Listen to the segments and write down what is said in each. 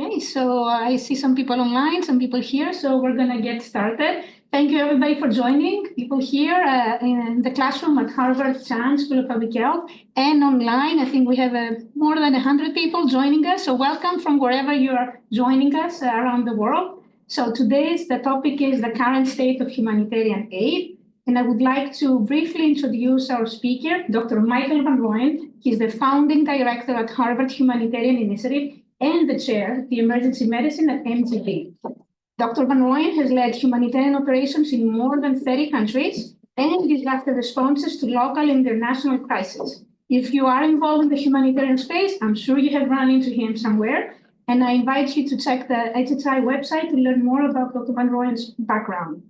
Okay, so I see some people online, some people here, so we're going to get started. Thank you everybody for joining, people here in the classroom at Harvard Chan School of Public Health and online. I think we have more than 100 people joining us, so welcome from wherever you are joining us around the world. So today's the topic is the current state of humanitarian aid. And I would like to briefly introduce our speaker, Dr. Michael VanRooyen. He's the founding director at Harvard Humanitarian Initiative and the chair of the emergency medicine at MGB. Dr. VanRooyen has led humanitarian operations in more than 30 countries and disaster responses to local and international crises. If you are involved in the humanitarian space, I'm sure you have run into him somewhere. And I invite you to check the HHI website to learn more about Dr. VanRooyen's background.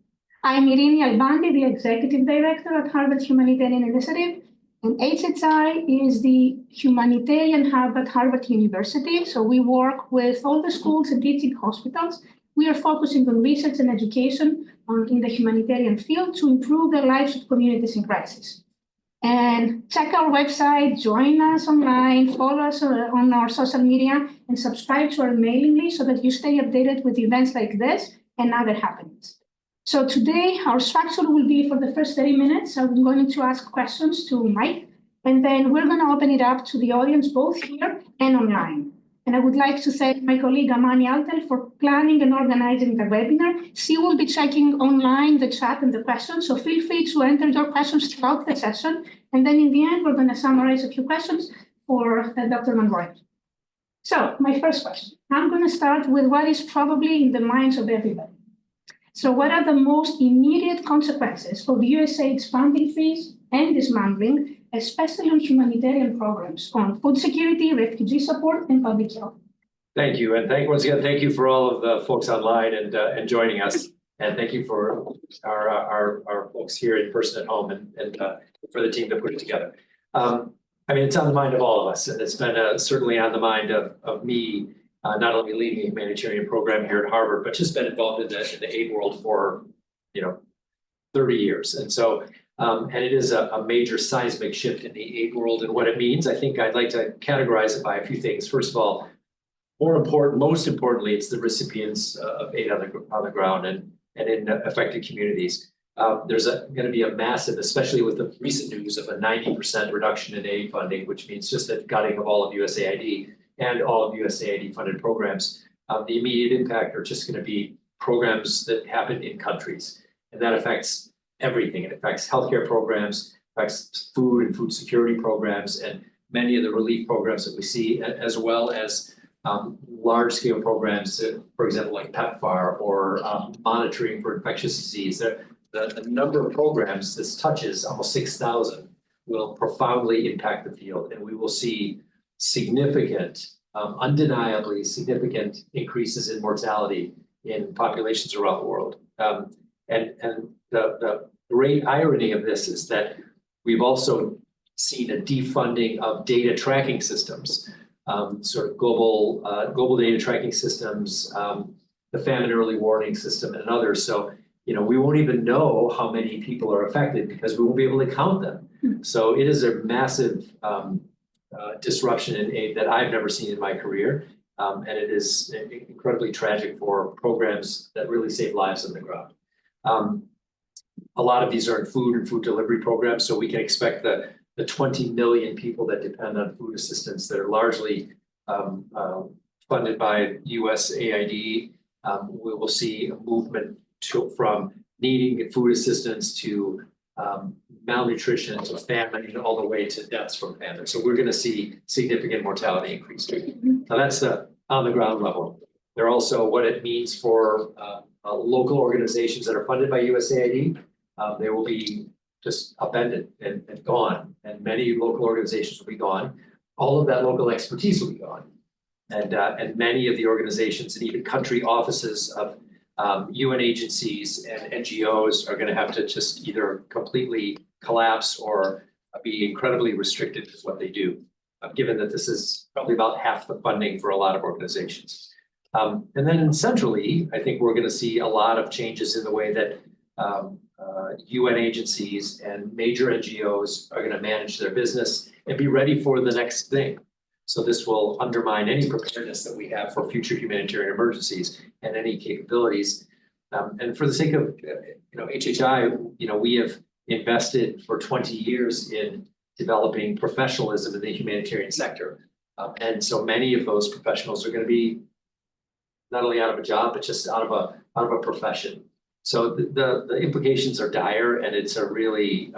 I'm Irini Albanti, the executive director at Harvard Humanitarian Initiative. And HHI is the humanitarian hub at Harvard University. So we work with all the schools and teaching hospitals. We are focusing on research and education in the humanitarian field to improve the lives of communities in crisis. And check our website, join us online, follow us on our social media, and subscribe to our mailing list so that you stay updated with events like this and other happenings. So today, our structure will be for the first 30 minutes. I'm going to ask questions to Mike, and then we're going to open it up to the audience, both here and online. And I would like to thank my colleague Amani Altel for planning and organizing the webinar. She will be checking online the chat and the questions, so feel free to enter your questions throughout the session. And then in the end, we're going to summarize a few questions for Dr. VanRooyen. So my first question, I'm going to start with what is probably in the minds of everybody. So what are the most immediate consequences of USAID's funding freeze and dismantling, especially on humanitarian programs on food security, refugee support, and public health? Thank you. And once again, thank you for all of the folks online and joining us. And thank you for our folks here in person at home and for the team that put it together. I mean, it's on the mind of all of us. And it's been certainly on the mind of me. Not only leading a humanitarian program here at Harvard, but just been involved in the aid world for 30 years. And so, and it is a major seismic shift in the aid world and what it means. I think I'd like to categorize it by a few things. First of all, most importantly, it's the recipients of aid on the ground and in affected communities. There's going to be a massive, especially with the recent news of a 90% reduction in aid funding, which means just a gutting of all of USAID. And all of USAID funded programs, the immediate impact are just going to be programs that happen in countries. And that affects everything. It affects healthcare programs, affects food and food security programs, and many of the relief programs that we see, as well as large scale programs, for example, like PEPFAR or monitoring for infectious disease. The number of programs this touches, almost 6,000, will profoundly impact the field. And we will see significant, undeniably significant increases in mortality in populations around the world. And the great irony of this is that we've also seen a defunding of data tracking systems, sort of global data tracking systems, the famine early warning system, and others. So, we won't even know how many people are affected because we won't be able to count them. So it is a massive disruption in aid that I've never seen in my career. And it is incredibly tragic for programs that really save lives on the ground. A lot of these are in food and food delivery programs, so we can expect the 20 million people that depend on food assistance that are largely funded by USAID. We will see a movement from needing food assistance to malnutrition to famine, all the way to deaths from famine. So we're going to see significant mortality increase. Now that's the on the ground level. There are also what it means for local organizations that are funded by USAID. They will be just upended and gone, and many local organizations will be gone. All of that local expertise will be gone, and many of the organizations and even country offices of UN agencies and NGOs are going to have to just either completely collapse or be incredibly restricted in what they do, given that this is probably about half the funding for a lot of organizations. And then centrally, I think we're going to see a lot of changes in the way that UN agencies and major NGOs are going to manage their business and be ready for the next thing. So this will undermine any preparedness that we have for future humanitarian emergencies and any capabilities. And for the sake of, HHI, we have invested for 20 years in developing professionalism in the humanitarian sector. And so many of those professionals are going to be not only out of a job, but just out of a profession. So the implications are dire, and it's a really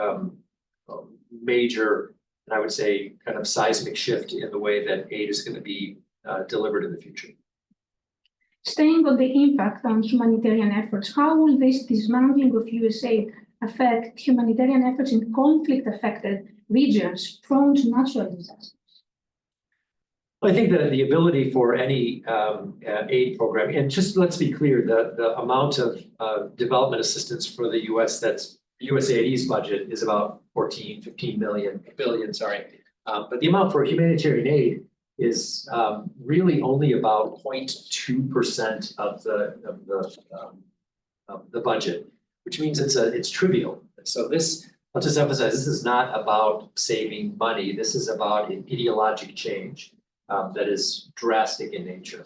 major, and I would say kind of seismic shift in the way that aid is going to be delivered in the future. Staying on the impact on humanitarian efforts, how will this dismantling of USAID affect humanitarian efforts in conflict-affected regions prone to natural disasters? Well, I think that the ability for any aid program, and just let's be clear, the amount of development assistance for the U.S. that's USAID's budget is about 15 billion. But the amount for humanitarian aid is really only about 0.2% of the budget, which means it's trivial. So this, I'll just emphasize, this is not about saving money. This is about an ideologic change that is drastic in nature.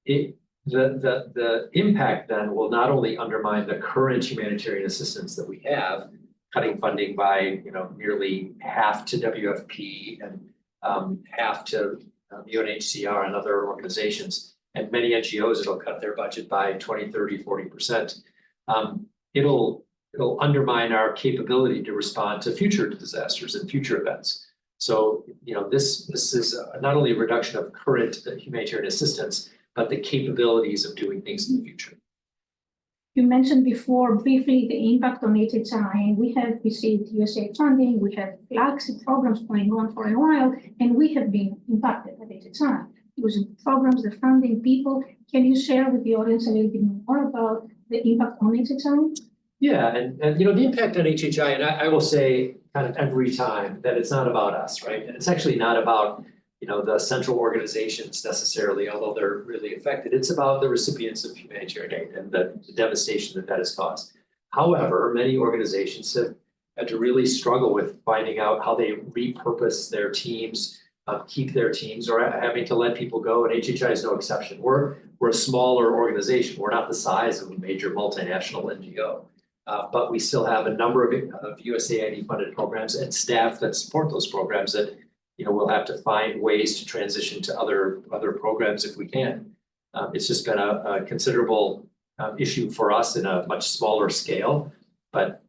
The impact then will not only undermine the current humanitarian assistance that we have, cutting funding by nearly half to WFP and half to UNHCR and other organizations, and many NGOs, it'll cut their budget by 20, 30, 40%. It'll undermine our capability to respond to future disasters and future events. So, this is not only a reduction of current humanitarian assistance, but the capabilities of doing things in the future. You mentioned before briefly the impact on HHI, and we have received USAID funding, we have flagship programs going on for a while, and we have been impacted at HHI using programs, the funding, people. Can you share with the audience a little bit more about the impact on HHI? Yeah, and the impact on HHI, and I will say kind of every time that it's not about us, right? And it's actually not about the central organizations necessarily, although they're really affected. It's about the recipients of humanitarian aid and the devastation that has caused. However, many organizations have had to really struggle with finding out how they repurpose their teams, keep their teams, or having to let people go. And HHI is no exception. We're a smaller organization. We're not the size of a major multinational NGO. But we still have a number of USAID funded programs and staff that support those programs that we'll have to find ways to transition to other programs if we can. It's just been a considerable issue for us in a much smaller scale, but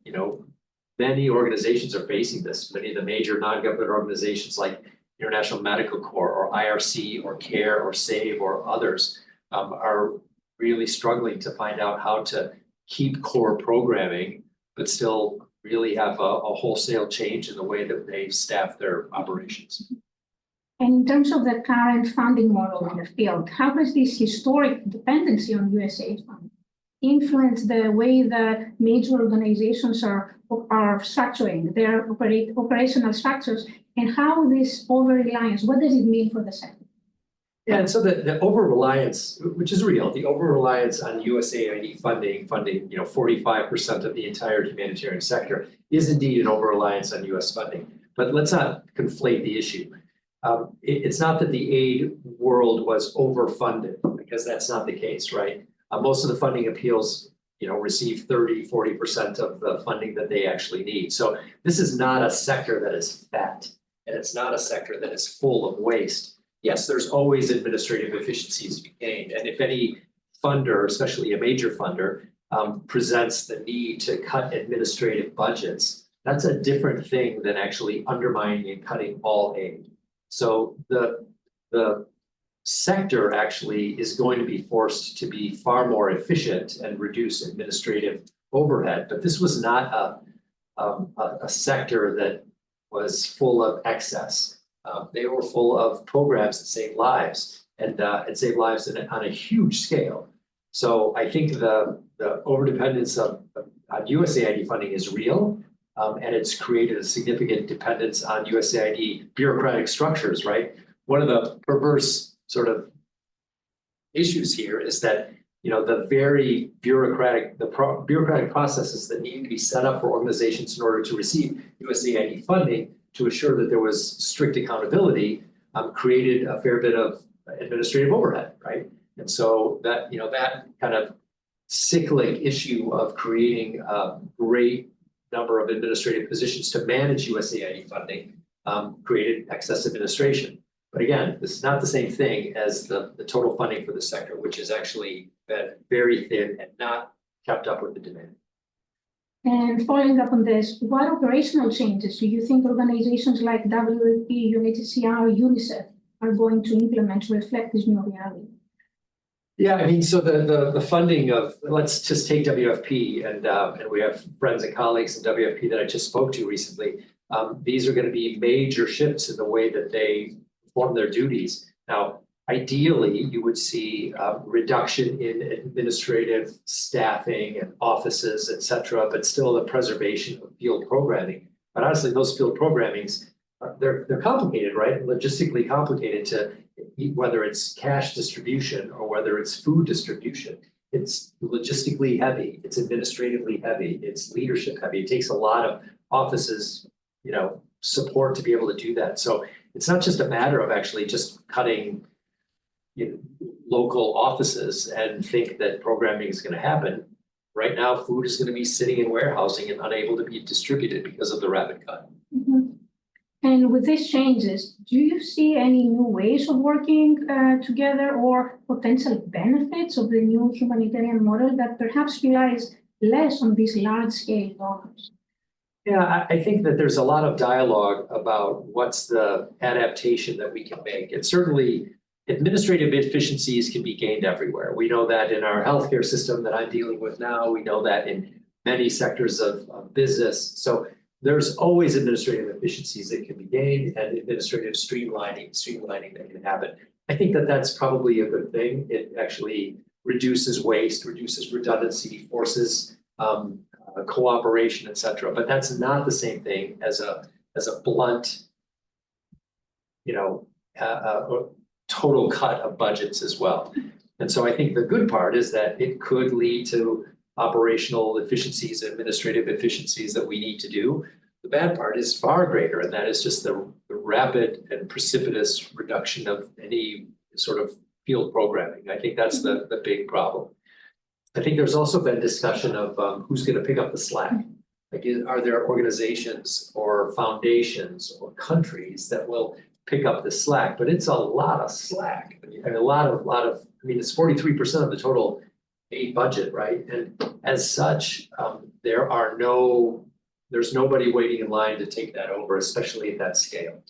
many organizations are facing this. Many of the major non-government organizations like International Medical Corps or IRC or CARE or SAVE or others are really struggling to find out how to keep core programming, but still really have a wholesale change in the way that they staff their operations. And in terms of the current funding model in the field, how has this historic dependency on USAID funding influenced the way that major organizations are structuring their operational structures, and how this over-reliance, what does it mean for the sector? Yeah, and so the over-reliance, which is real, the over-reliance on USAID funding 45% of the entire humanitarian sector is indeed an over-reliance on US funding. But let's not conflate the issue. It's not that the aid world was overfunded, because that's not the case, right? Most of the funding appeals, receive 30, 40% of the funding that they actually need. So this is not a sector that is fat, and it's not a sector that is full of waste. Yes, there's always administrative efficiencies to be gained. And if any funder, especially a major funder, presents the need to cut administrative budgets, that's a different thing than actually undermining and cutting all aid. So the sector actually is going to be forced to be far more efficient and reduce administrative overhead. But this was not a sector that was full of excess. They were full of programs that save lives and save lives on a huge scale. So I think the overdependence on USAID funding is real, and it's created a significant dependence on USAID bureaucratic structures, right? One of the perverse sort of issues here is that the very bureaucratic processes that need to be set up for organizations in order to receive USAID funding to assure that there was strict accountability created a fair bit of administrative overhead, right? And so that, that kind of cyclic issue of creating a great number of administrative positions to manage USAID funding created excess administration. But again, this is not the same thing as the total funding for the sector, which has actually been very thin and not kept up with the demand. And following up on this, what operational changes do you think organizations like WFP, UNHCR, UNICEF are going to implement to reflect this new reality? Yeah, I mean, so the funding of, let's just take WFP, and we have friends and colleagues in WFP that I just spoke to recently. These are going to be major shifts in the way that they perform their duties. Now, ideally, you would see reduction in administrative staffing and offices, et cetera, but still the preservation of field programming. But honestly, those field programmings, they're complicated, right? Logistically complicated to whether it's cash distribution or whether it's food distribution. It's logistically heavy, it's administratively heavy, it's leadership heavy. It takes a lot of offices, support to be able to do that. So it's not just a matter of actually just cutting local offices and think that programming is going to happen. Right now, food is going to be sitting in warehousing and unable to be distributed because of the rapid cut. Mm-hmm. And with these changes, do you see any new ways of working together or potential benefits of the new humanitarian model that perhaps relies less on these large-scale donors? Yeah, I think that there's a lot of dialogue about what's the adaptation that we can make. And certainly administrative efficiencies can be gained everywhere. We know that in our healthcare system that I'm dealing with now. We know that in many sectors of business. So there's always administrative efficiencies that can be gained and administrative streamlining that can happen. I think that that's probably a good thing. It actually reduces waste, reduces redundancy, forces cooperation, et cetera. But that's not the same thing as a blunt, total cut of budgets as well. And so I think the good part is that it could lead to operational efficiencies, administrative efficiencies that we need to do. The bad part is far greater, and that is just the rapid and precipitous reduction of any sort of field programming. I think that's the big problem. I think there's also been discussion of who's going to pick up the slack. Like, are there organizations or foundations or countries that will pick up the slack? But it's a lot of slack. I mean, it's 43% of the total aid budget, right? And as such, there's nobody waiting in line to take that over, especially at that scale.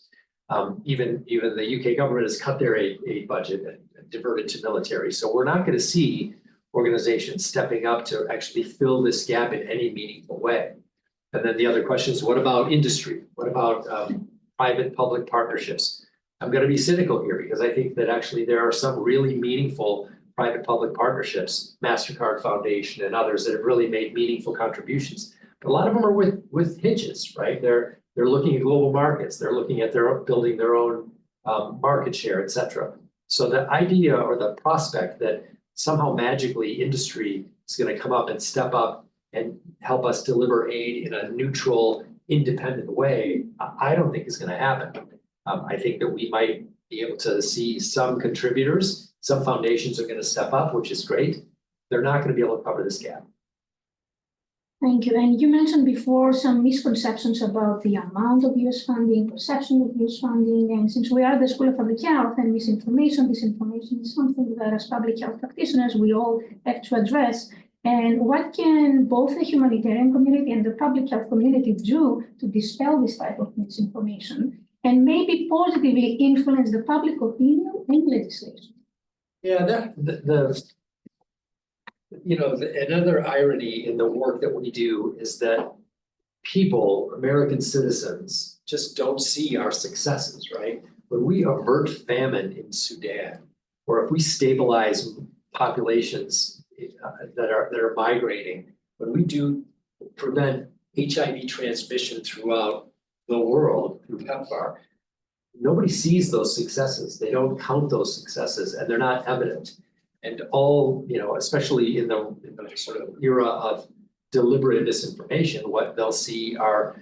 Even the UK government has cut their aid budget and diverted to military. So we're not going to see organizations stepping up to actually fill this gap in any meaningful way. And then the other question is, what about industry? What about private-public partnerships? I'm going to be cynical here because I think that actually there are some really meaningful private-public partnerships, MasterCard Foundation and others that have really made meaningful contributions. But a lot of them are with hitches, right? They're looking at global markets. They're looking at building their own market share, et cetera. So the idea or the prospect that somehow magically industry is going to come up and step up and help us deliver aid in a neutral, independent way, I don't think is going to happen. I think that we might be able to see some contributors, some foundations are going to step up, which is great. They're not going to be able to cover this gap. Thank you. And you mentioned before some misconceptions about the amount of US funding, perception of US funding. And since we are at the School of Public Health and disinformation is something that as public health practitioners, we all have to address. And what can both the humanitarian community and the public health community do to dispel this type of misinformation and maybe positively influence the public opinion and legislation? Yeah, another irony in the work that we do is that people, American citizens, just don't see our successes, right? When we avert famine in Sudan, or if we stabilize populations that are migrating, when we do prevent HIV transmission throughout the world through PEPFAR, nobody sees those successes. They don't count those successes, and they're not evident. And all, especially in the sort of era of deliberate misinformation. What they'll see are,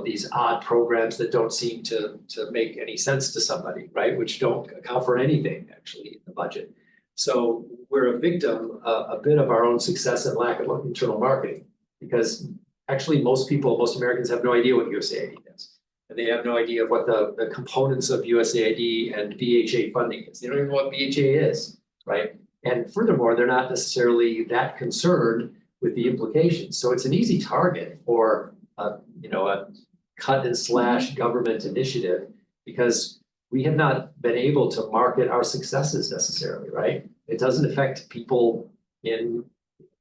these odd programs that don't seem to make any sense to somebody, right? Which don't account for anything actually in the budget. So we're a victim, a bit of our own success and lack of internal marketing, because actually most Americans have no idea what USAID is. And they have no idea of what the components of USAID and VHA funding is. They don't even know what VHA is, right? And furthermore, they're not necessarily that concerned with the implications. So it's an easy target for a cut and slash government initiative, because we have not been able to market our successes necessarily, right? It doesn't affect people in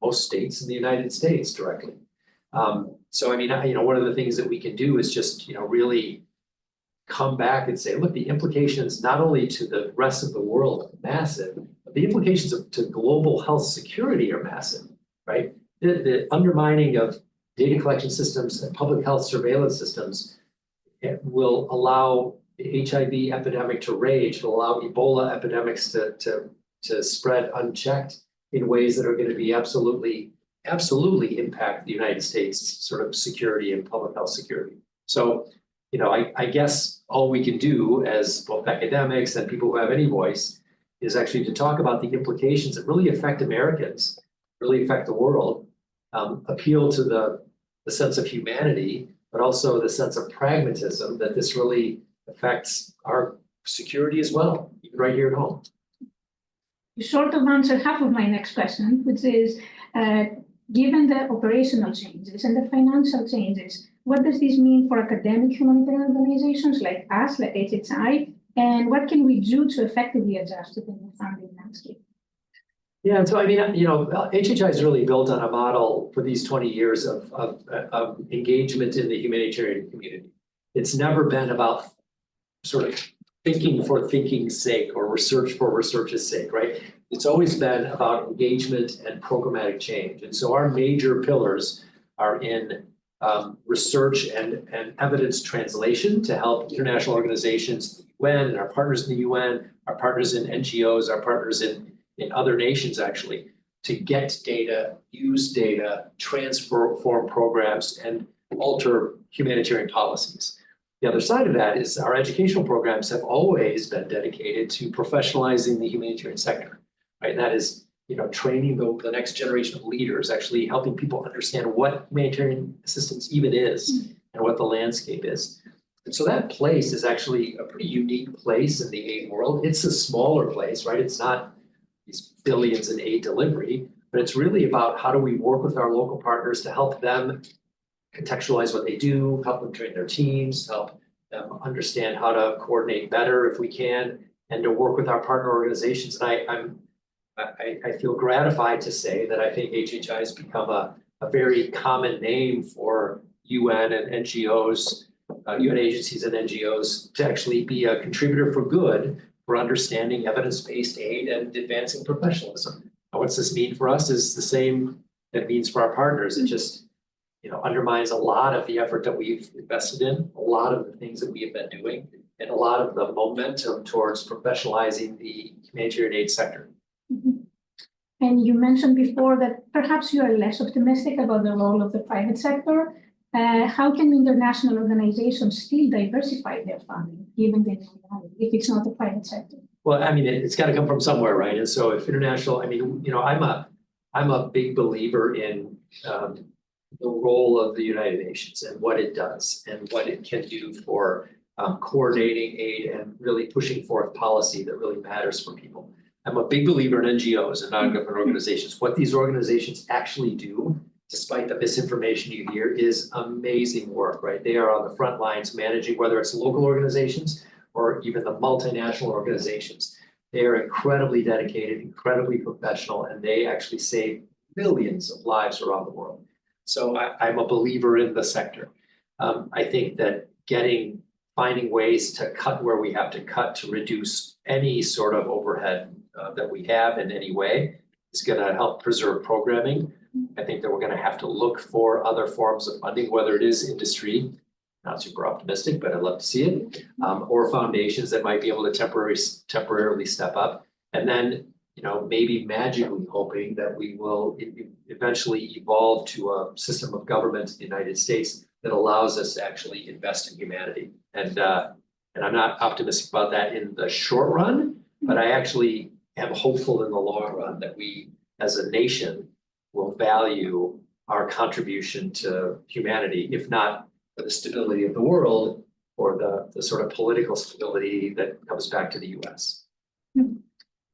most states in the United States directly. So I mean, one of the things that we can do is just, really come back and say, look, the implications not only to the rest of the world are massive, but the implications to global health security are massive, right? The undermining of data collection systems and public health surveillance systems will allow the HIV epidemic to rage, it'll allow Ebola epidemics to spread unchecked in ways that are going to be absolutely impact the United States sort of security and public health security. So, I guess all we can do as both academics and people who have any voice is actually to talk about the implications that really affect Americans, really affect the world, appeal to the sense of humanity, but also the sense of pragmatism that this really affects our security as well, even right here at home. You sort of answered half of my next question, which is, given the operational changes and the financial changes, what does this mean for academic humanitarian organizations like us, like HHI, and what can we do to effectively adjust to the new funding landscape? Yeah, and so I mean, HHI is really built on a model for these 20 years of engagement in the humanitarian community. It's never been about sort of thinking for thinking's sake or research for research's sake, right? It's always been about engagement and programmatic change. And so our major pillars are in research and evidence translation to help international organizations, the UN and our partners in the UN, our partners in NGOs, our partners in other nations actually, to get data, use data, transform programs, and alter humanitarian policies. The other side of that is our educational programs have always been dedicated to professionalizing the humanitarian sector, right? And that is, training the next generation of leaders, actually helping people understand what humanitarian assistance even is and what the landscape is. And so that place is actually a pretty unique place in the aid world. It's a smaller place, right? It's not these billions in aid delivery, but it's really about how do we work with our local partners to help them contextualize what they do, help them train their teams, help them understand how to coordinate better if we can, and to work with our partner organizations. And I feel gratified to say that I think HHI has become a very common name for UN and NGOs, UN agencies and NGOs to actually be a contributor for good for understanding evidence-based aid and advancing professionalism. And what's this mean for us is the same that it means for our partners. It just undermines a lot of the effort that we've invested in, a lot of the things that we have been doing, and a lot of the momentum towards professionalizing the humanitarian aid sector. Mm-hmm. And you mentioned before that perhaps you are less optimistic about the role of the private sector. How can international organizations still diversify their funding, given the reality, if it's not the private sector? Well, I mean, it's got to come from somewhere, right? And so if international, I'm a big believer in the role of the United Nations and what it does and what it can do for coordinating aid and really pushing forth policy that really matters for people. I'm a big believer in NGOs and non-government organizations. What these organizations actually do, despite the misinformation you hear, is amazing work, right? They are on the front lines managing, whether it's local organizations or even the multinational organizations. They are incredibly dedicated, incredibly professional, and they actually save millions of lives around the world. So I'm a believer in the sector. I think that finding ways to cut where we have to cut to reduce any sort of overhead that we have in any way is going to help preserve programming. I think that we're going to have to look for other forms of funding, whether it is industry, not super optimistic, but I'd love to see it, or foundations that might be able to temporarily step up. And then maybe magically hoping that we will eventually evolve to a system of government in the United States that allows us to actually invest in humanity. And I'm not optimistic about that in the short run, but I actually am hopeful in the long run that we, as a nation, will value our contribution to humanity, if not for the stability of the world or the sort of political stability that comes back to the US.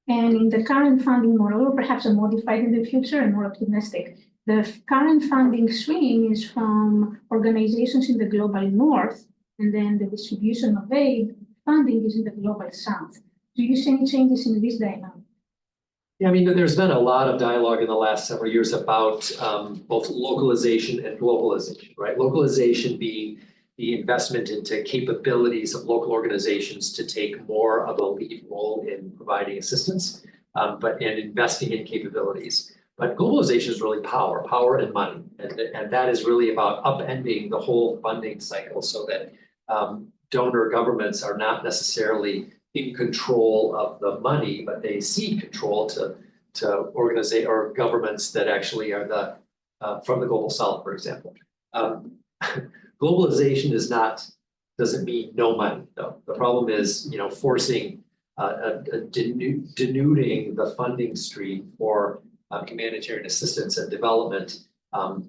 And in the current funding model, or perhaps a modified in the future and more optimistic, the current funding stream is from organizations in the global north, and then the distribution of aid funding is in the global south. Do you see any changes in this dynamic? Yeah, I mean, there's been a lot of dialogue in the last several years about both localization and globalization, right? Localization being the investment into capabilities of local organizations to take more of a lead role in providing assistance, and investing in capabilities. But globalization is really power and money. And that is really about upending the whole funding cycle so that donor governments are not necessarily in control of the money, but they cede control to organize or governments that actually are from the global south, for example. Globalization doesn't mean no money, though. The problem is, forcing denuding the funding stream for humanitarian assistance and development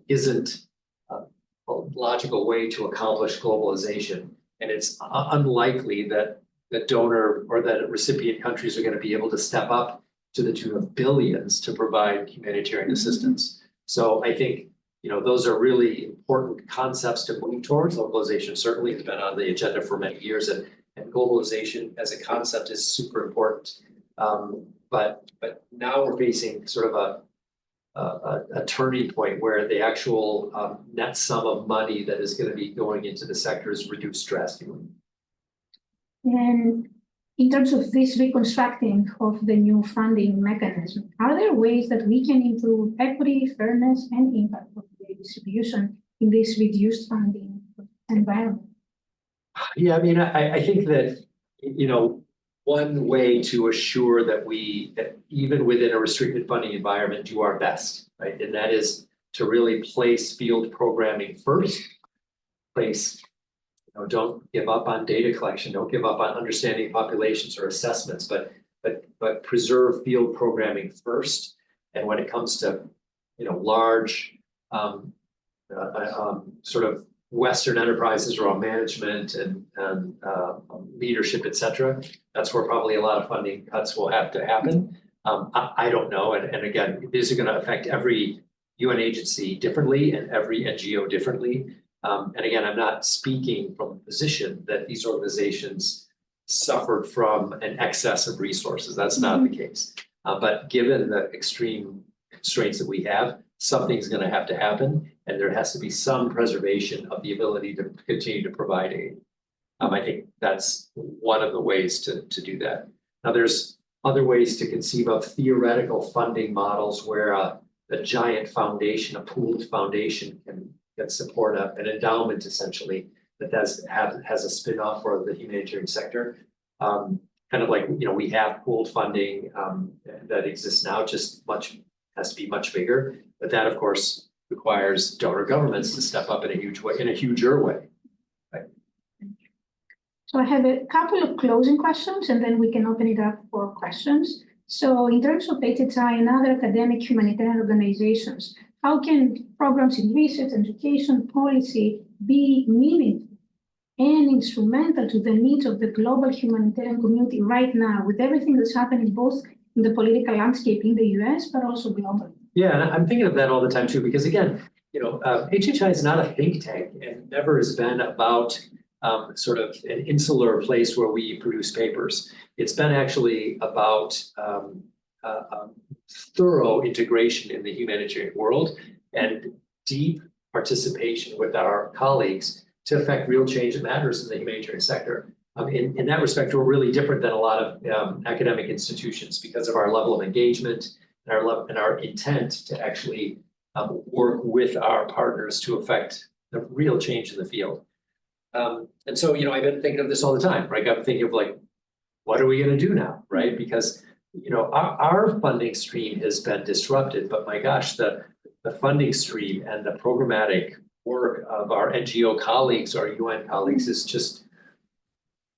isn't a logical way to accomplish globalization. And it's unlikely that the donor or that recipient countries are going to be able to step up to the tune of billions to provide humanitarian assistance. So I think, those are really important concepts to move towards. Localization certainly has been on the agenda for many years, and globalization as a concept is super important. But now we're facing sort of a turning point where the actual net sum of money that is going to be going into the sector is reduced drastically. And in terms of this reconstructing of the new funding mechanism, are there ways that we can improve equity, fairness, and impact of the distribution in this reduced funding environment? Yeah, I mean, I think that, one way to assure that that even within a restricted funding environment, do our best, right? And that is to really place field programming first, don't give up on data collection, don't give up on understanding populations or assessments, but preserve field programming first. And when it comes to, large sort of Western enterprises around management and leadership, et cetera, that's where probably a lot of funding cuts will have to happen. I don't know. And again, these are going to affect every UN agency differently and every NGO differently. And again, I'm not speaking from a position that these organizations suffered from an excess of resources. That's not the case. But given the extreme constraints that we have, something's going to have to happen, and there has to be some preservation of the ability to continue to provide aid. I think that's one of the ways to do that. Now, there's other ways to conceive of theoretical funding models where a giant foundation, a pooled foundation, can support an endowment essentially that has a spin-off for the humanitarian sector. Kind of like, we have pooled funding that exists now, just has to be much bigger. But that, of course, requires donor governments to step up in a huge way, in a huger way. Right? So I have a couple of closing questions, and then we can open it up for questions. So in terms of HHI and other academic humanitarian organizations, how can programs in research, education, policy be meaningful and instrumental to the needs of the global humanitarian community right now, with everything that's happening both in the political landscape in the US, but also globally? Yeah, and I'm thinking of that all the time too, because again, HHI is not a think tank and never has been about sort of an insular place where we produce papers. It's been actually about thorough integration in the humanitarian world and deep participation with our colleagues to affect real change that matters in the humanitarian sector. In that respect, we're really different than a lot of academic institutions because of our level of engagement and our intent to actually work with our partners to affect the real change in the field. And so, I've been thinking of this all the time, right? I'm thinking of what are we going to do now, right? Because our funding stream has been disrupted, but my gosh, the funding stream and the programmatic work of our NGO colleagues, our UN colleagues, is just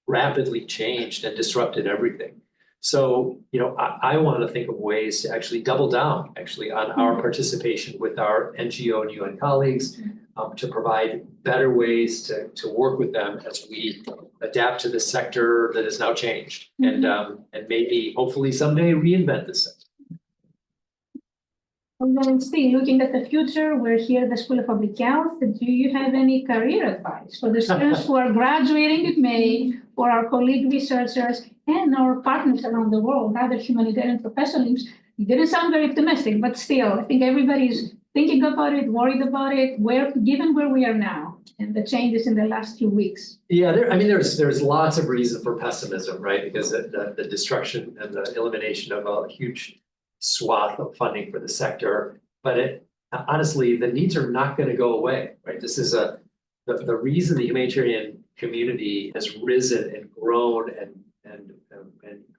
rapidly changed and disrupted everything. So, I want to think of ways to actually double down on our participation with our NGO and UN colleagues, to provide better ways to work with them as we adapt to the sector that has now changed, and maybe hopefully someday reinvent this sector. And then still looking at the future, we're here at the School of Public Health. Do you have any career advice for the students who are graduating in May, or our colleague researchers and our partners around the world, other humanitarian professionals? You didn't sound very optimistic, but still, I think everybody's thinking about it, worried about it, given where we are now and the changes in the last few weeks. Yeah, there's lots of reason for pessimism, right? Because the destruction and the elimination of a huge swath of funding for the sector, but honestly, the needs are not going to go away, right? This is the reason the humanitarian community has risen and grown and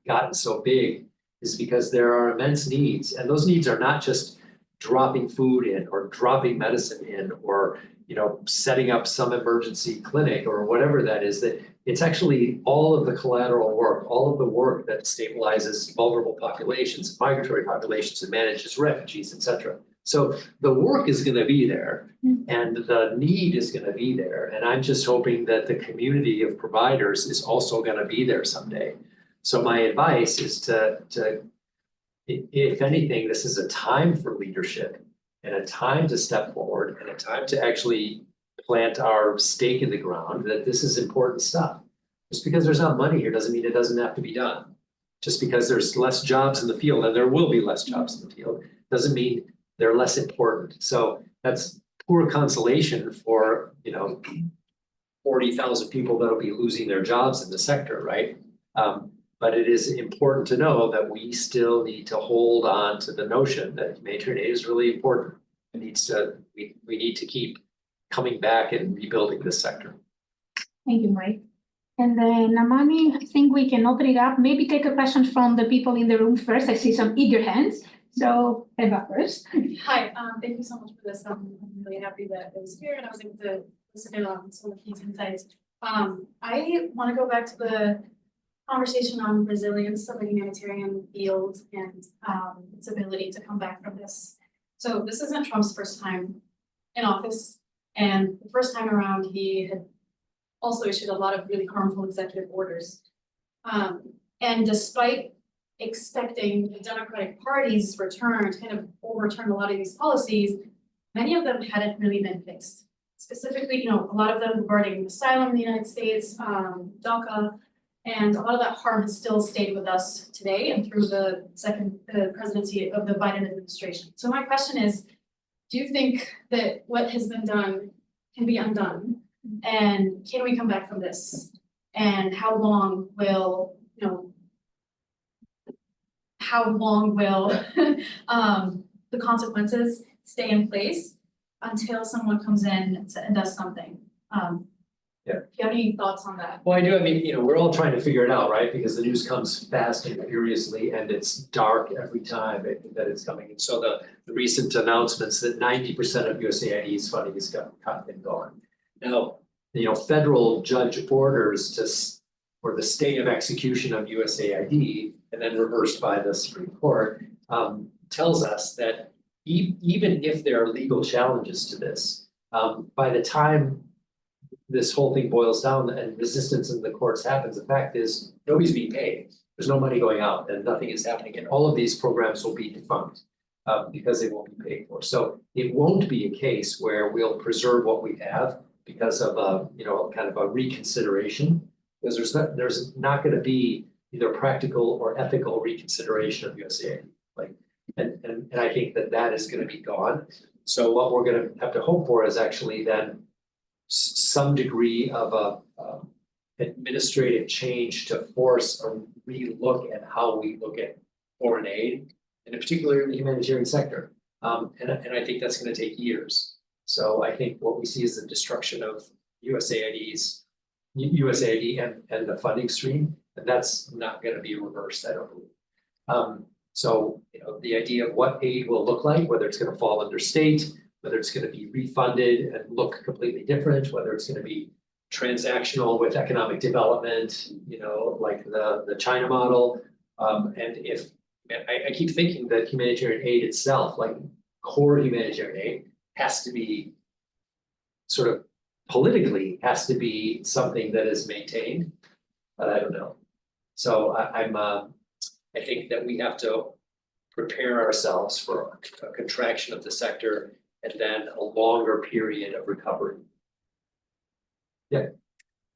gotten so big is because there are immense needs, and those needs are not just dropping food in or dropping medicine in or setting up some emergency clinic or whatever that is. That it's actually all of the collateral work, all of the work that stabilizes vulnerable populations, migratory populations, and manages refugees, et cetera. So the work is going to be there, and the need is going to be there, and I'm just hoping that the community of providers is also going to be there someday. So my advice is to if anything, this is a time for leadership and a time to step forward and a time to actually plant our stake in the ground that this is important stuff. Just because there's not money here doesn't mean it doesn't have to be done. Just because there's less jobs in the field, and there will be less jobs in the field, doesn't mean they're less important. So that's poor consolation for 40,000 people that'll be losing their jobs in the sector, right? But it is important to know that we still need to hold on to the notion that humanitarian aid is really important. We need to keep coming back and rebuilding this sector. Thank you, Mike. And then Amani, I think we can open it up. Maybe take a question from the people in the room first. I see some eager hands. So Eva first. Hi, thank you so much for this. I'm really happy that it was here and I was able to listen in on some of these insights. I want to go back to the conversation on resilience of the humanitarian field and its ability to come back from this. So this isn't Trump's first time in office, and the first time around he had also issued a lot of really harmful executive orders. And despite expecting the Democratic Party's return to kind of overturn a lot of these policies, many of them hadn't really been fixed. Specifically, a lot of them regarding asylum in the United States, DACA, and a lot of that harm has still stayed with us today and through the presidency of the Biden administration. So my question is, do you think that what has been done can be undone? And can we come back from this? And how long will the consequences stay in place until someone comes in and does something? Yeah. Do you have any thoughts on that? Well, I do. I mean, we're all trying to figure it out, right? Because the news comes fast and furiously, and it's dark every time that it's coming. And so the recent announcements that 90% of USAID's funding is cut and gone. Now, federal judge orders for the state of execution of USAID, and then reversed by the Supreme Court, tells us that even if there are legal challenges to this, by the time this whole thing boils down and resistance in the courts happens, the fact is nobody's being paid. There's no money going out and nothing is happening. And all of these programs will be defunct because they won't be paid for. So it won't be a case where we'll preserve what we have because of kind of a reconsideration, because there's not going to be either practical or ethical reconsideration of USAID. And I think that is going to be gone. So what we're going to have to hope for is actually then some degree of administrative change to force a relook at how we look at foreign aid, and in particular in the humanitarian sector. And I think that's going to take years. So I think what we see is the destruction of USAID and the funding stream, and that's not going to be reversed, I don't believe. So, the idea of what aid will look like, whether it's gonna fall under state, whether it's gonna be refunded and look completely different, whether it's gonna be transactional with economic development, like the China model. And I keep thinking that humanitarian aid itself, like core humanitarian aid, has to be sort of politically has to be something that is maintained, but I don't know. So I think that we have to prepare ourselves for a contraction of the sector and then a longer period of recovery. Yeah.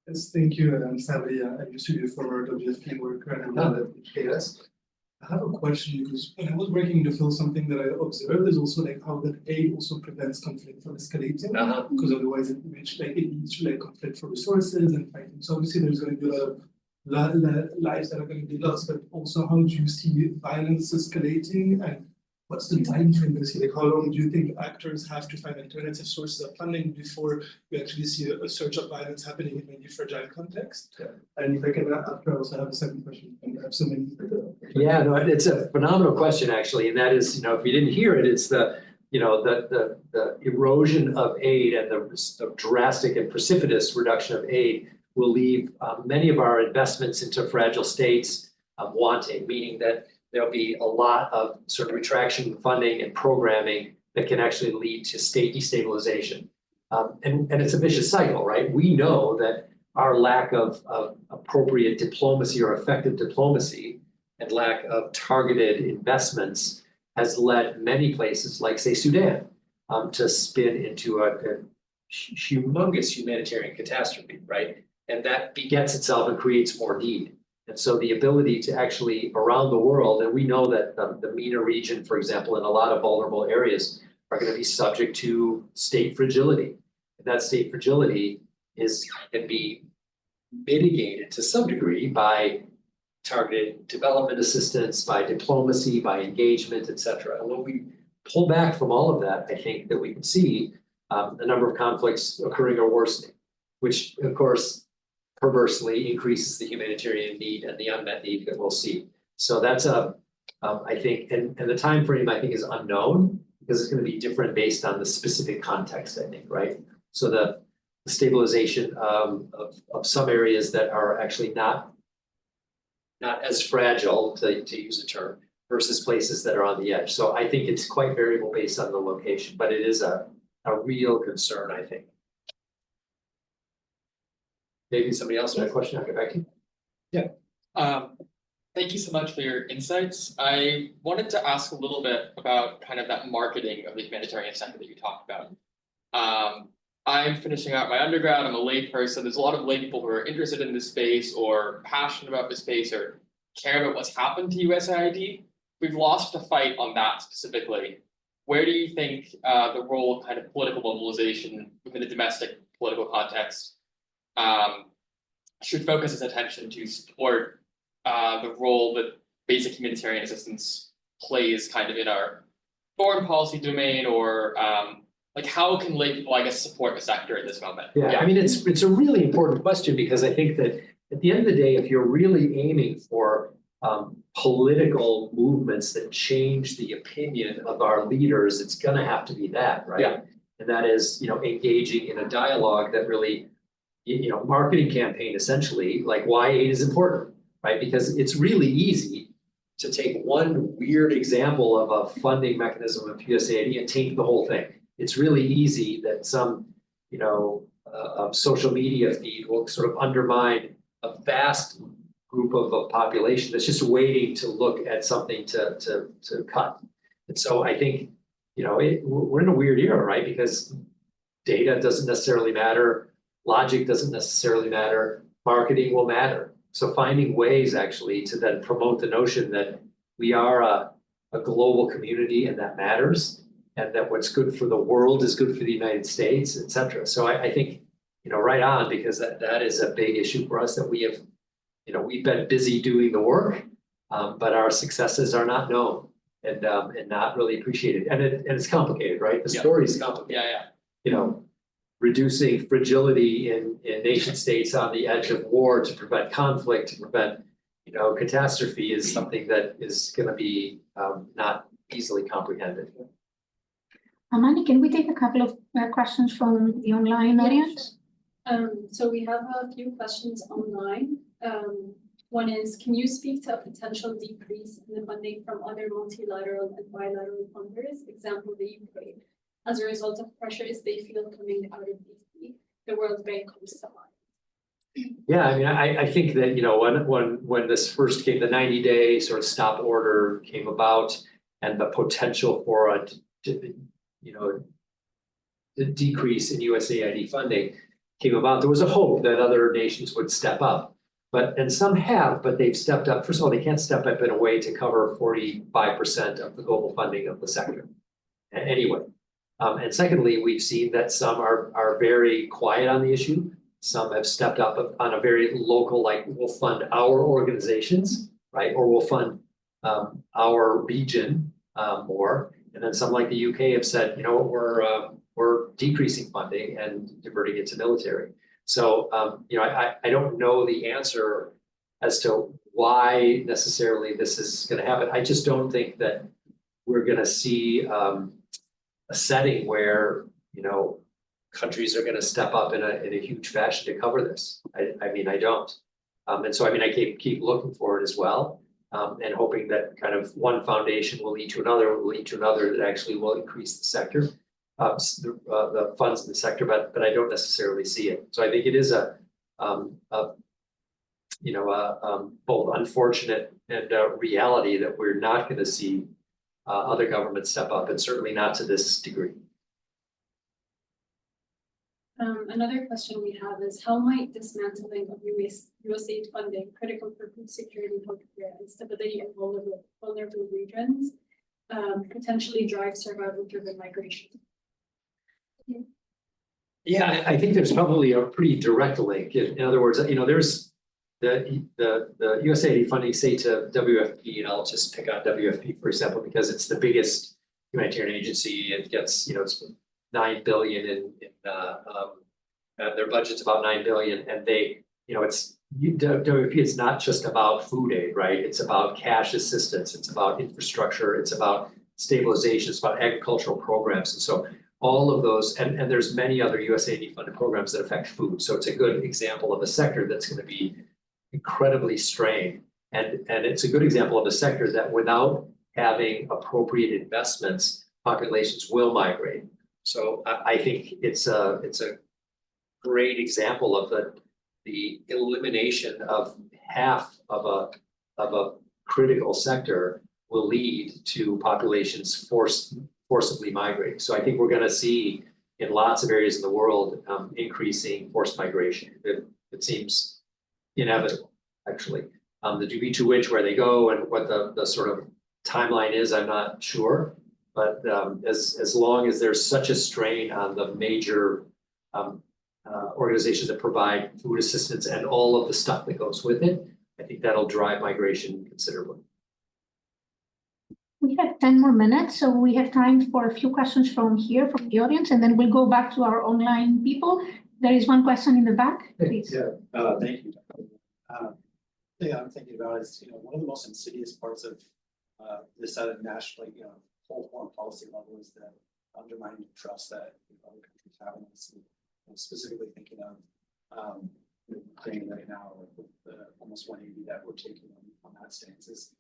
Yes, thank you. And I'm Sally. I used to be a former WFP worker and I'm now at KS. I have a question because when I was working in the field, something that I observed is also like how that aid also prevents conflict from escalating, because otherwise it leads to like conflict for resources and fighting. So obviously there's going to be a lot of lives that are going to be lost, but also how do you see violence escalating and what's the time frame basically? Like how long do you think actors have to find alternative sources of funding before we actually see a surge of violence happening in many fragile contexts? Yeah. And if I can after I also have a second question, and I have so many. Yeah, no, it's a phenomenal question actually, and that is, if you didn't hear it, it's the erosion of aid and the drastic and precipitous reduction of aid will leave many of our investments into fragile states wanting, meaning that there'll be a lot of sort of retraction funding and programming that can actually lead to state destabilization. And it's a vicious cycle, right? We know that our lack of appropriate diplomacy or effective diplomacy and lack of targeted investments has led many places, like say Sudan, to spin into a humongous humanitarian catastrophe, right? And that begets itself and creates more need. And so the ability to actually around the world, and we know that the MENA region, for example, in a lot of vulnerable areas are going to be subject to state fragility. And that state fragility can be mitigated to some degree by targeted development assistance, by diplomacy, by engagement, et cetera. And when we pull back from all of that, I think that we can see a number of conflicts occurring or worsening, which of course perversely increases the humanitarian need and the unmet need that we'll see. So that's I think, and the time frame I think is unknown because it's going to be different based on the specific context, I think, right? So the stabilization of some areas that are actually not as fragile, to use a term, versus places that are on the edge. So I think it's quite variable based on the location, but it is a real concern, I think. Maybe somebody else had a question, I'll get back to you. Yeah. Thank you so much for your insights. I wanted to ask a little bit about kind of that marketing of the humanitarian sector that you talked about. I'm finishing out my undergrad, I'm a lay person. There's a lot of lay people who are interested in this space or passionate about this space or care about what's happened to USAID. We've lost a fight on that specifically. Where do you think the role of kind of political mobilization within the domestic political context should focus its attention to support the role that basic humanitarian assistance plays kind of in our foreign policy domain, or like how can lay people, I guess, support the sector at this moment? Yeah, I mean, it's a really important question because I think that at the end of the day, if you're really aiming for political movements that change the opinion of our leaders, it's going to have to be that, right? Yeah. And that is, engaging in a dialogue that really, marketing campaign essentially, like why aid is important, right? Because it's really easy to take one weird example of a funding mechanism of USAID and taint the whole thing. It's really easy that some, social media feed will sort of undermine a vast group of a population that's just waiting to look at something to cut. And so I think, we're in a weird era, right? Because data doesn't necessarily matter. Logic doesn't necessarily matter. Marketing will matter. So finding ways actually to then promote the notion that we are a global community and that matters, and that what's good for the world is good for the United States, et cetera. So I think, right on, because that is a big issue for us that we have, we've been busy doing the work, but our successes are not known and not really appreciated. And it's complicated, right? The story is complicated. Yeah. Reducing fragility in nation states on the edge of war to prevent conflict, to prevent, catastrophe is something that is gonna be not easily comprehended. Amani, can we take a couple of questions from the online audience? So we have a few questions online. One is, can you speak to a potential decrease in the funding from other multilateral and bilateral funders, example, the UK, as a result of pressures they feel coming out of DC, the World Bank comes to mind? Yeah, I mean, I think that, when this first came, the 90-day sort of stop order came about and the potential for a the decrease in USAID funding came about, there was a hope that other nations would step up. And some have, but they've stepped up. First of all, they can't step up in a way to cover 45% of the global funding of the sector. Anyway, and secondly, we've seen that some are very quiet on the issue. Some have stepped up on a very local, like we'll fund our organizations, right? Or we'll fund our region more. And then some like the UK have said, we're decreasing funding and diverting it to military. So, I don't know the answer as to why necessarily this is going to happen. I just don't think that we're going to see a setting where, countries are going to step up in a huge fashion to cover this. I mean, I don't. And so, I keep looking for it as well, and hoping that kind of one foundation will lead to another, that actually will increase the sector. The funds in the sector, but I don't necessarily see it. So I think it is a both unfortunate and reality that we're not going to see other governments step up, and certainly not to this degree. Another question we have is, how might dismantling of USAID funding critical for food security, healthcare, and stability in vulnerable regions potentially drive survival-driven migration? Yeah, I think there's probably a pretty direct link. In other words, there's the USAID funding, say, to WFP, and I'll just pick on WFP, for example, because it's the biggest humanitarian agency. It gets, it's $9 billion in their budget's about $9 billion, and WFP is not just about food aid, right? It's about cash assistance, it's about infrastructure, it's about stabilization, it's about agricultural programs, and so all of those, and there's many other USAID funded programs that affect food. So it's a good example of a sector that's going to be incredibly strained. And it's a good example of a sector that without having appropriate investments, populations will migrate. So I think it's a great example of the elimination of half of a critical sector will lead to populations forcibly migrating. So I think we're going to see in lots of areas in the world increasing forced migration. It seems inevitable, actually. The degree to which, where they go, and what the sort of timeline is, I'm not sure. But as long as there's such a strain on the major organizations that provide food assistance and all of the stuff that goes with it, I think that'll drive migration considerably. We have 10 more minutes, so we have time for a few questions from here, from the audience, and then we'll go back to our online people. There is one question in the back, please. Yeah, thank you. The thing I'm thinking about is, one of the most insidious parts of this at a national, whole foreign policy level is the undermining trust that other countries have in us. I'm specifically thinking of Ukraine right now, with the almost 180 that we're taking on that stance. Is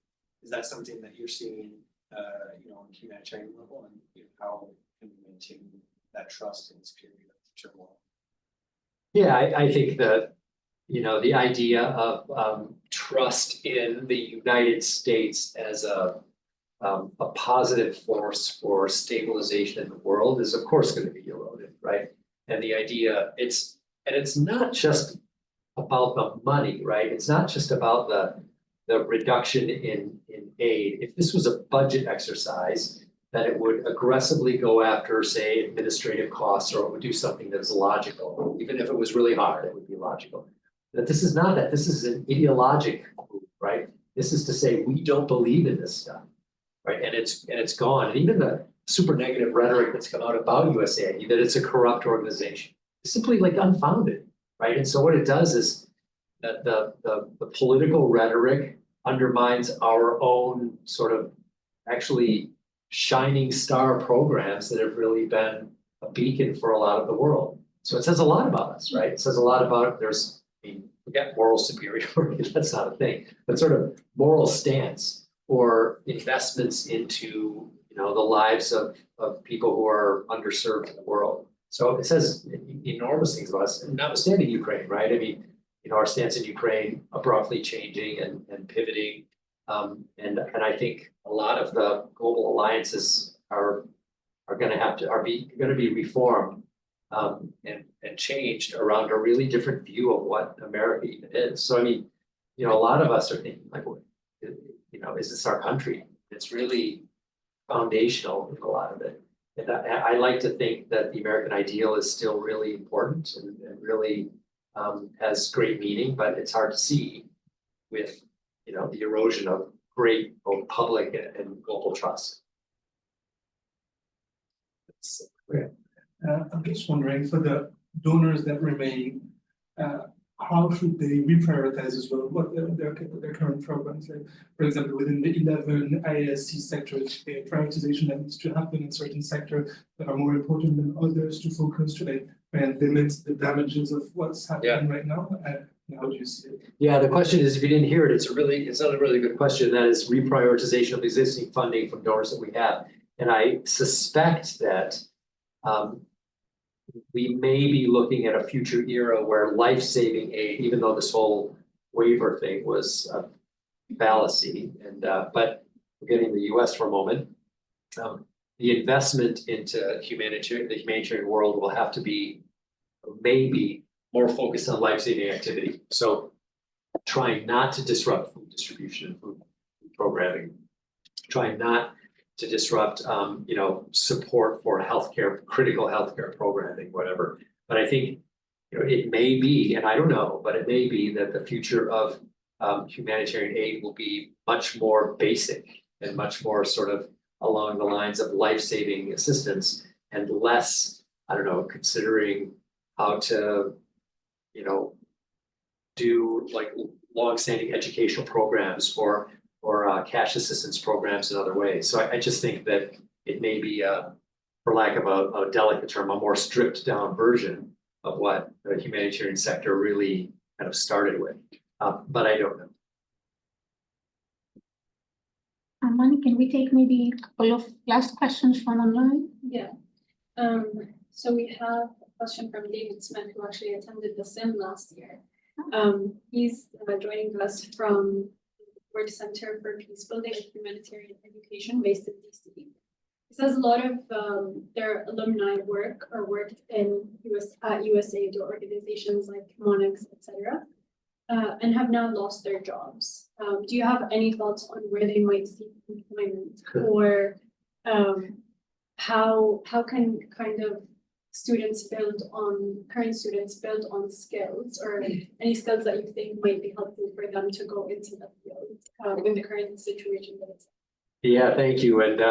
that something that you're seeing, on a humanitarian level, and how can we maintain that trust in this period of turmoil? Yeah, I think that, the idea of trust in the United States as a positive force for stabilization in the world is, of course, going to be eroded, right? And the idea, it's not just about the money, right? It's not just about the reduction in aid. If this was a budget exercise, that it would aggressively go after, say, administrative costs, or it would do something that's logical. Even if it was really hard, it would be logical. But this is not that. This is an ideologic move, right? This is to say we don't believe in this stuff, right? And it's gone. And even the super negative rhetoric that's come out about USAID, that it's a corrupt organization, it's simply like unfounded, right? And so what it does is that the political rhetoric undermines our own sort of actually shining star programs that have really been a beacon for a lot of the world. So it says a lot about us, right? It says a lot about forget moral superiority, that's not a thing, but sort of moral stance or investments into, the lives of people who are underserved in the world. So it says enormous things about us, notwithstanding Ukraine, right? I mean, our stance in Ukraine abruptly changing and pivoting. And I think a lot of the global alliances are going to be reformed and changed around a really different view of what America even is. So I mean, a lot of us are thinking like, is this our country? It's really foundational in a lot of it. And I like to think that the American ideal is still really important and really has great meaning, but it's hard to see with, the erosion of great both public and global trust. I'm just wondering, for the donors that remain, how should they reprioritize as well? What their current programs? Like, for example, within the 11 IASC sectors, the prioritization that needs to happen in certain sectors that are more important than others to focus to and limit the damages of what's happening right now. How do you see it? Yeah, the question is, if you didn't hear it, it's not a really good question. That is reprioritization of existing funding from donors that we have. And I suspect that we may be looking at a future era where life-saving aid, even though this whole waiver thing was a fallacy, and but forgetting the US for a moment, the investment into the humanitarian world will have to be maybe more focused on life-saving activity. So trying not to disrupt food distribution and food programming, trying not to disrupt, support for healthcare, critical healthcare programming, whatever. But I think, it may be, and I don't know, but it may be that the future of humanitarian aid will be much more basic and much more sort of along the lines of life-saving assistance and less, considering how to, do like long-standing educational programs or cash assistance programs in other ways. So I just think that it may be, for lack of a delicate term, a more stripped down version of what the humanitarian sector really kind of started with. But I don't know. Armani, can we take maybe a couple of last questions from online? Yeah. So we have a question from David Smith, who actually attended the SIM last year. He's joining us from Word Center for Peacebuilding and Humanitarian Education based in DC. He says a lot of their alumni worked in USAID or organizations like Monix, etc., and have now lost their jobs. Do you have any thoughts on where they might seek employment, or how can kind of current students build on skills, or any skills that you think might be helpful for them to go into the field in the current situation that it's in? Yeah, thank you. And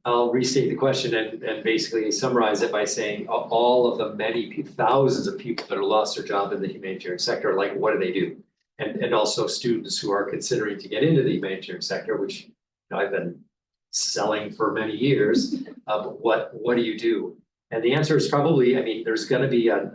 I'll restate the question and basically summarize it by saying all of the many thousands of people that have lost their job in the humanitarian sector, like, what do they do? And also students who are considering to get into the humanitarian sector, which I've been selling for many years. What do you do? And the answer is probably, there's going to be a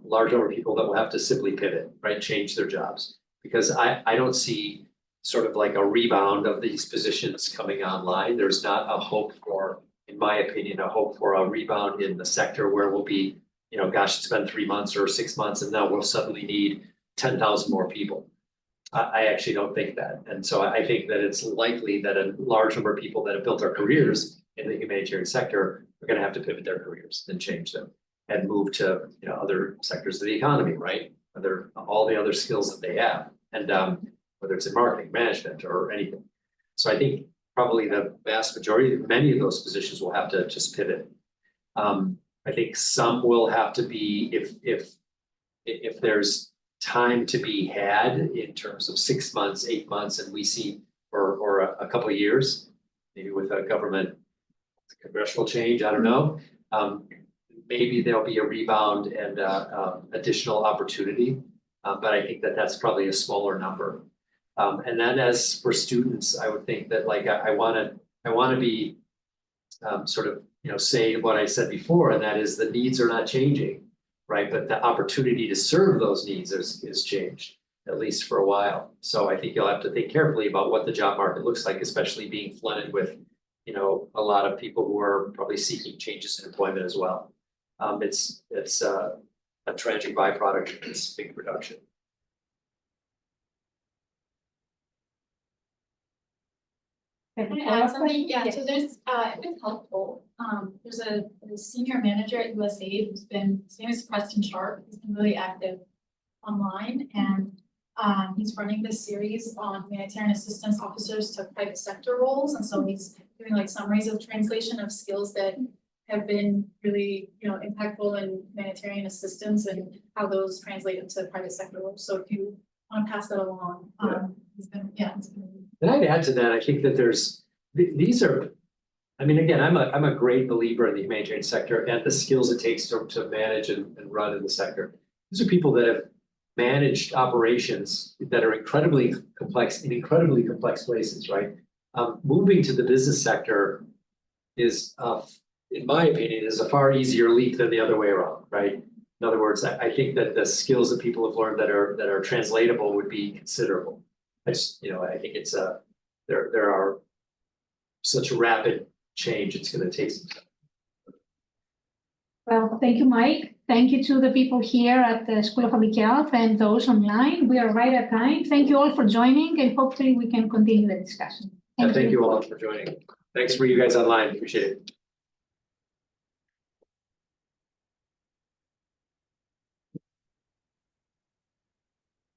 large number of people that will have to simply pivot, right? Change their jobs, because I don't see sort of like a rebound of these positions coming online. There's not a hope for, in my opinion, a rebound in the sector where we'll be, gosh, it's been 3 months or 6 months and now we'll suddenly need 10,000 more people. I actually don't think that. And so I think that it's likely that a large number of people that have built their careers in the humanitarian sector are going to have to pivot their careers and change them and move to, other sectors of the economy, right? All the other skills that they have. And whether it's in marketing, management, or anything. So I think probably the vast majority, many of those positions will have to just pivot. I think some will have to be, if there's time to be had in terms of 6 months, 8 months, and we see, or a couple of years, maybe with a congressional change, I don't know. Maybe there'll be a rebound and additional opportunity, but I think that that's probably a smaller number. And then as for students, I would think that like I wanna be sort of, say what I said before, and that is the needs are not changing, right? But the opportunity to serve those needs is changed, at least for a while. So I think you'll have to think carefully about what the job market looks like, especially being flooded with, a lot of people who are probably seeking changes in employment as well. It's a tragic byproduct of this big reduction. Can I add something? Yeah, so there's, it's helpful. There's a senior manager at USAID who's been, his name is Preston Sharp. He's been really active online and he's running this series on humanitarian assistance officers to private sector roles. And so he's doing like summaries of translation of skills that have been really, impactful in humanitarian assistance and how those translate into private sector roles. So if you want to pass that along, it's been. And I'd add to that, I think that these are, I mean, again, I'm a great believer in the humanitarian sector and the skills it takes to manage and run in the sector. These are people that have managed operations that are incredibly complex in incredibly complex places, right? Moving to the business sector is, in my opinion, is a far easier leap than the other way around, right? In other words, I think that the skills that people have learned that are translatable would be considerable. I think it's there are such a rapid change, it's going to take some time. Well, thank you, Mike. Thank you to the people here at the School of Public Health and those online. We are right at time. Thank you all for joining and hopefully we can continue the discussion. Thank you all for joining. Thanks for you guys online. Appreciate it.